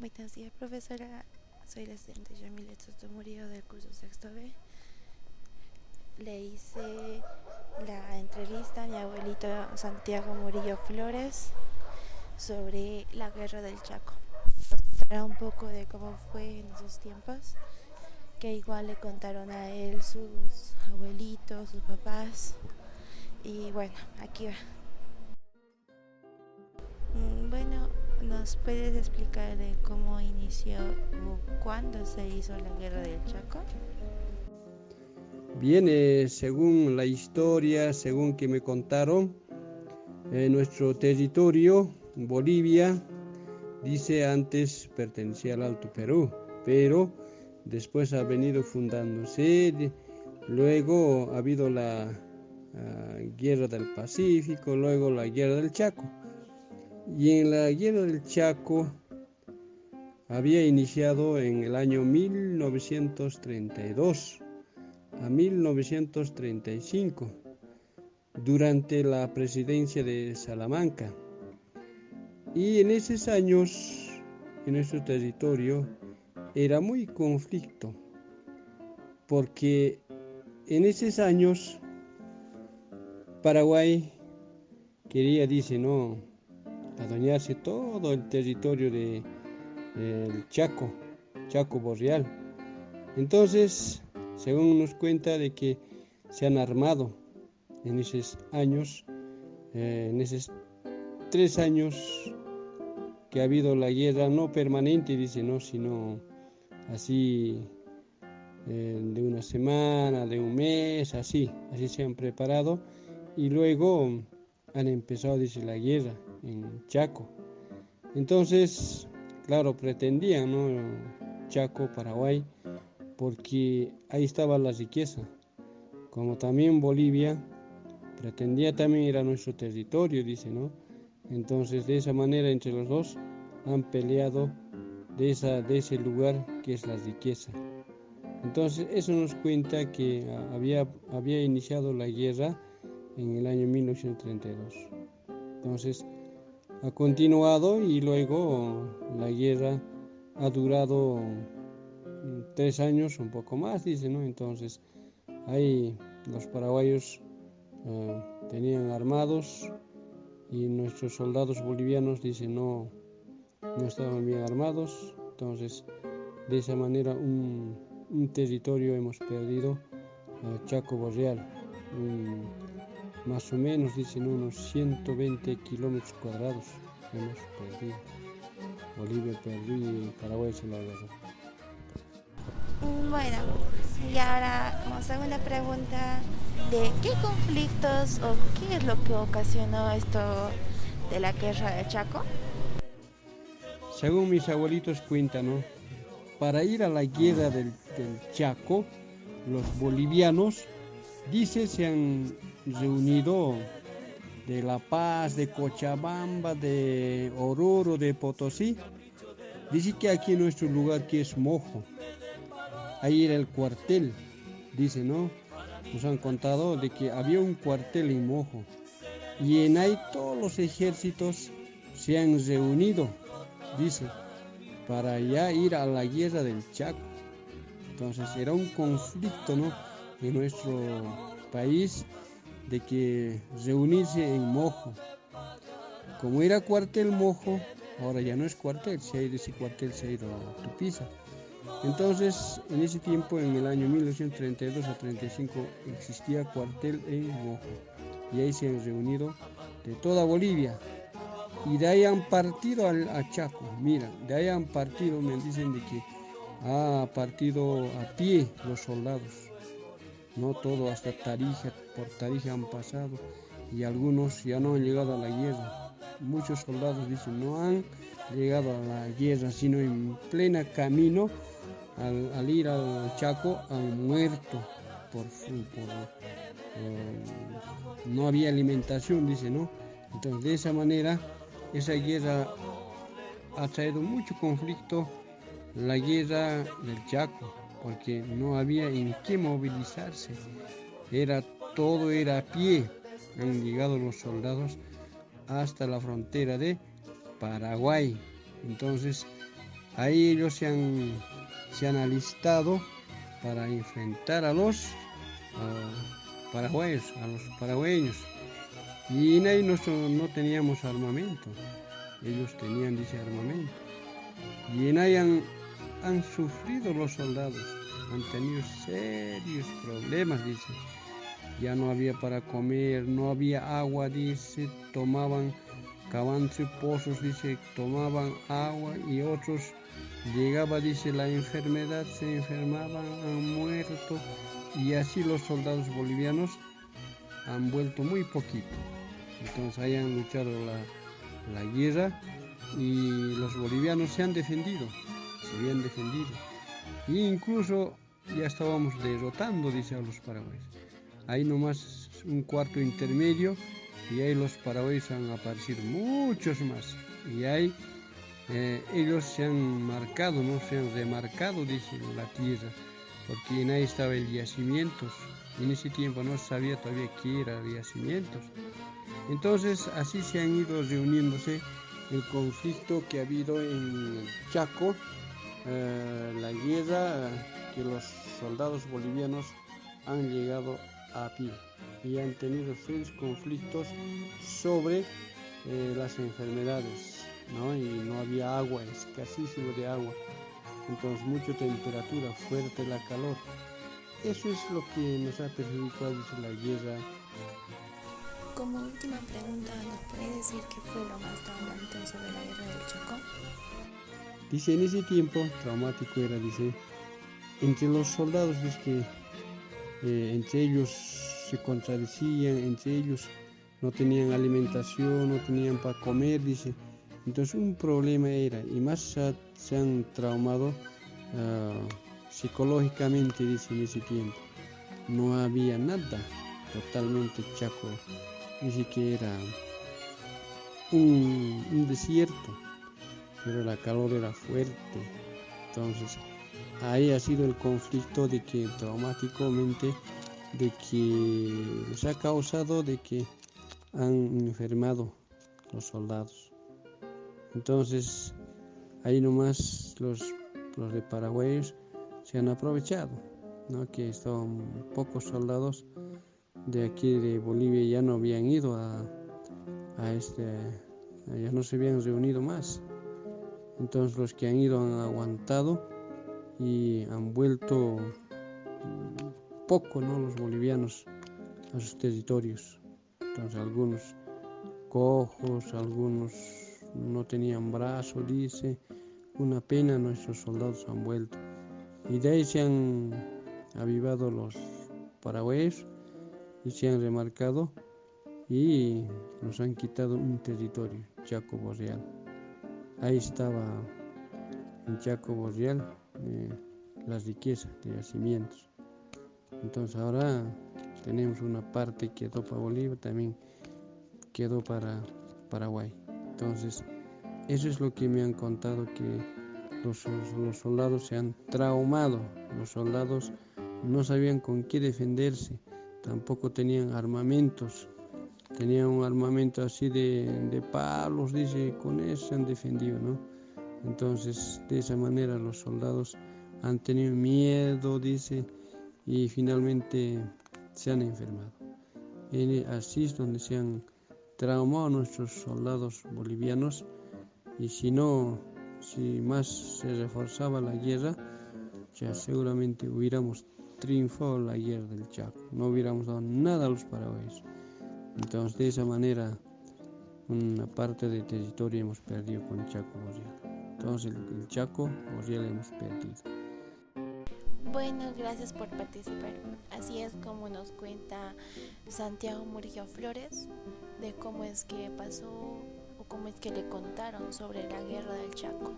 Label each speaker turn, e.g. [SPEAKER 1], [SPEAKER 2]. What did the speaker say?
[SPEAKER 1] Buenos días, profesora. Soy la estudiante Yamilet Soto Murillo del curso sexto B. Le hice la entrevista a mi abuelito Santiago Murillo Flores sobre la guerra del Chaco. Era un poco de cómo fue en esos tiempos, que igual le contaron a él sus abuelitos, sus papás. Y bueno, aquí va. Bueno, ¿nos puedes explicar de cómo inició o cuándo se hizo la guerra del Chaco?
[SPEAKER 2] Bien, según la historia, según que me contaron, nuestro territorio, Bolivia, dice antes pertenecía al Alto Perú, pero después ha venido fundándose, luego ha habido la Guerra del Pacífico, luego la Guerra del Chaco. Y en la Guerra del Chaco había iniciado en el año 1932 a 1935, durante la presidencia de Salamanca. Y en esos años, en nuestro territorio, era muy conflicto, porque en esos años Paraguay quería, dice, no, adueñarse todo el territorio del Chaco Boreal. Entonces, según nos cuenta de que se han armado en esos años, en esos 3 años que ha habido la guerra, no permanente, dice, no, sino así de una semana, de un mes, así se han preparado y luego han empezado, dice, la guerra en Chaco. Entonces, claro, pretendían, ¿no? Chaco, Paraguay, porque ahí estaba la riqueza. Como también Bolivia pretendía también ir a nuestro territorio, dice, ¿no? Entonces, de esa manera, entre los dos han peleado de ese lugar que es la riqueza. Entonces, eso nos cuenta que había iniciado la guerra en el año 1932. Entonces, ha continuado y luego la guerra ha durado 3 años, un poco más, dice, ¿no? Entonces, ahí los paraguayos tenían armados y nuestros soldados bolivianos, dicen, no estaban bien armados. Entonces, de esa manera un territorio hemos perdido, Chaco Boreal, más o menos, dicen, unos 120 kilómetros cuadrados hemos perdido. Bolivia perdió y Paraguay se lo agarró.
[SPEAKER 1] Bueno, y ahora como segunda pregunta, ¿de qué conflictos o qué es lo que ocasionó esto de la guerra del Chaco?
[SPEAKER 2] Según mis abuelitos cuentan, ¿no? Para ir a la guerra del Chaco, los bolivianos, dice, se han reunido de La Paz, de Cochabamba, de Oruro, de Potosí. Dice que aquí en nuestro lugar, que es Mojo, ahí era el cuartel, dice, ¿no? Nos han contado de que había un cuartel en Mojo y en ahí todos los ejércitos se han reunido, dice, para ya ir a la guerra del Chaco. Entonces era un conflicto, ¿no?, en nuestro país, de que reunirse en Mojo. Como era cuartel Mojo, ahora ya no es cuartel, se ha ido ese cuartel, se ha ido a Tupiza. Entonces, en ese tiempo, en el año 1932 a 35, existía cuartel en Mojo. Y ahí se han reunido de toda Bolivia. Y de ahí han partido a Chaco. Mira, de ahí han partido, me dicen de que ha partido a pie los soldados. No todo, hasta Tarija, por Tarija han pasado. Y algunos ya no han llegado a la guerra. Muchos soldados dicen no han llegado a la guerra, sino en plena camino al ir al Chaco han muerto no había alimentación, dice, ¿no? Entonces, de esa manera, esa guerra ha traído mucho conflicto, la guerra del Chaco, porque no había en qué movilizarse, todo era a pie. Han llegado los soldados hasta la frontera de Paraguay. Entonces, Ahí ellos se han alistado para enfrentar a los paraguayos, a los paraguayos. Y ahí no teníamos armamento, ellos tenían dice armamento. Y en ahí han sufrido los soldados, han tenido serios problemas, dice. Ya no había para comer, no había agua, dice, cavándose pozos, dice, tomaban agua y otros llegaba, dice, la enfermedad, se enfermaban, han muerto y así los soldados bolivianos han vuelto muy poquito. Entonces hayan luchado la guerra y los bolivianos se habían defendido. E incluso ya estábamos derrotando, dice, a los paraguayos. Hay nomás un cuarto intermedio y ahí los paraguayos han aparecido muchos más. Y ahí ellos se han marcado, ¿no? Se han remarcado, dice, la tierra, porque en ahí estaba el yacimientos. En ese tiempo no sabía todavía qué era yacimientos. Entonces así se han ido reuniéndose el conflicto que ha habido en el Chaco, la guerra que los soldados bolivianos han llegado a pie y han tenido 6 conflictos sobre las enfermedades, ¿no? Y no había agua, escasísimo de agua, entonces mucha temperatura, fuerte la calor. Eso es lo que nos ha perjudicado la guerra.
[SPEAKER 1] Como última pregunta, ¿nos puede decir qué fue lo más traumante sobre la guerra del Chaco?
[SPEAKER 2] Dice, en ese tiempo traumático era, dice, entre los soldados, dice que entre ellos se contradecían, entre ellos no tenían alimentación, no tenían para comer, dice. Entonces un problema era, y más se han traumado psicológicamente, dice, en ese tiempo. No había nada, totalmente Chaco, dice que era un desierto, pero la calor era fuerte. Entonces ahí ha sido el conflicto de que traumáticamente, de que les ha causado de que han enfermado los soldados. Entonces ahí nomás los de paraguayos se han aprovechado, ¿no? Que estaban pocos soldados de aquí de Bolivia, ya no habían ido ya no se habían reunido más. Entonces los que han ido han aguantado y han vuelto poco, ¿no? Los bolivianos a sus territorios. Entonces algunos cojos, algunos no tenían brazo, dice. Una pena, nuestros soldados han vuelto. Y de ahí se han avivado los paraguayos y se han remarcado y nos han quitado un territorio, Chaco Boreal. Ahí estaba en Chaco Boreal las riquezas de yacimientos. Entonces ahora tenemos una parte que quedó para Bolivia, también quedó para Paraguay. Entonces eso es lo que me han contado, que los soldados se han traumado, los soldados no sabían con qué defenderse, tampoco tenían armamentos, tenían un armamento así de palos, dice, con eso se han defendido, ¿no? Entonces de esa manera los soldados han tenido miedo, dice, y finalmente se han enfermado. Así es donde se han traumado nuestros soldados bolivianos, y si más se reforzaba la guerra, ya seguramente hubiéramos triunfado la guerra del Chaco, no hubiéramos dado nada a los paraguayos. Entonces de esa manera una parte de territorio hemos perdido con Chaco Boreal. Entonces el Chaco Boreal hemos perdido.
[SPEAKER 1] Bueno, gracias por participar. Así es como nos cuenta Santiago Murillo Flores de cómo es que pasó o cómo es que le contaron sobre la guerra del Chaco.